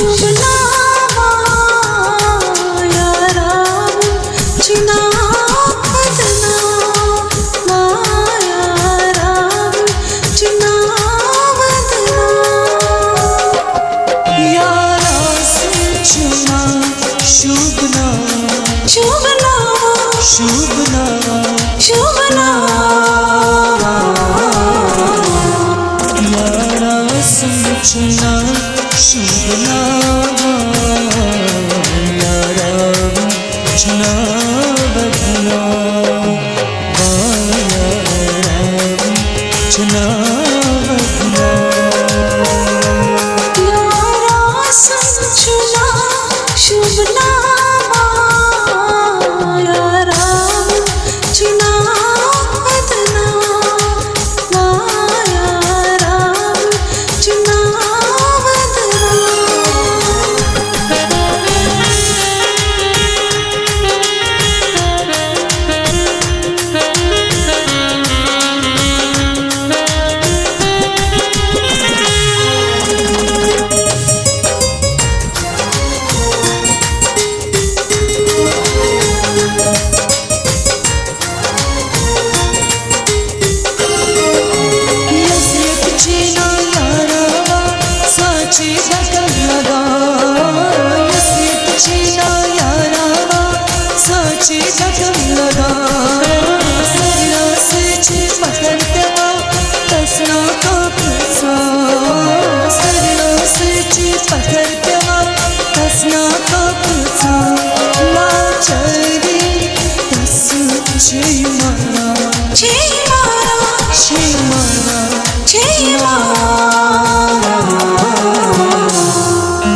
शुभ नामा यारा चिना बदना माया राम चिना बदना यारा से चुना शुभ नामा शुभ नामा शुभ नामा शुभ नामा यारा से चुना शुभ नामा यारा चुना बदना माया राम चुना बदना यारा से चुना शुभ नामा यारा चुना बदना माया राम चुना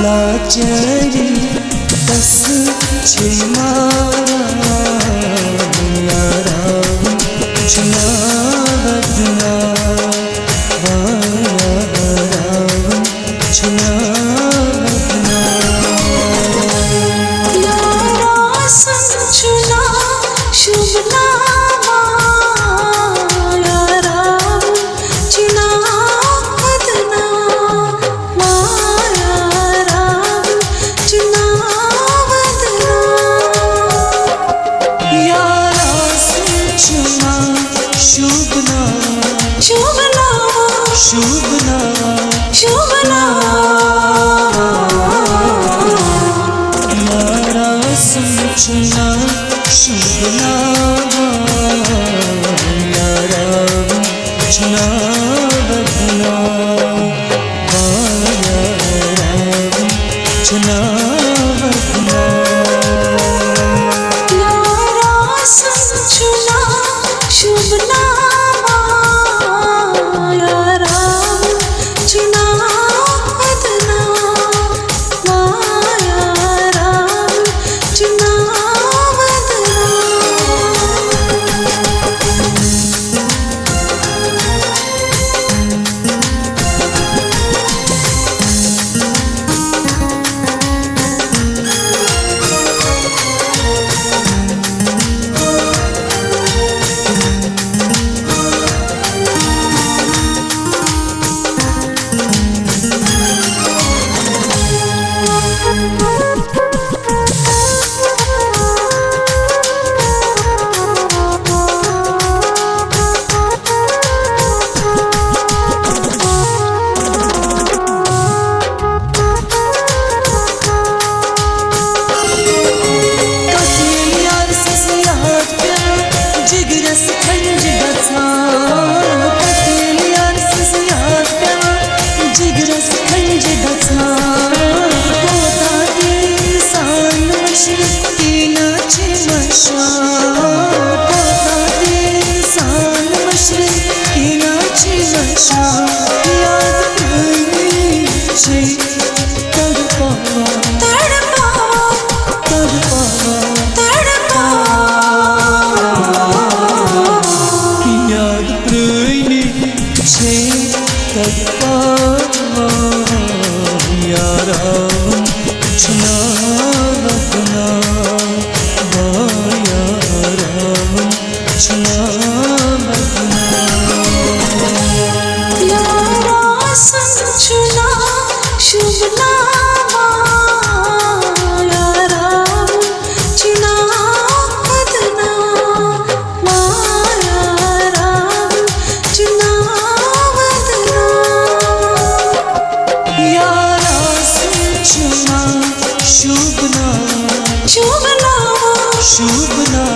लाचारी दस मारा यारा चुना बदना माया राम चुना बदना यारा संग चुना शुभ नामा यारा चुना बदना माया राम चुना बदना यारा से चुना शुभ नामा शुभ नामा शुभ नामा शुभ नामा यारा से चुना शुभ नामा यारा चुना बदना माया राम चुना बदना यारा से चुना शुभ नामा यारा चुना बदना माया राम चुना बदना शुभ नामा चुना शुभ नाम शुभ नाम शुभ नाम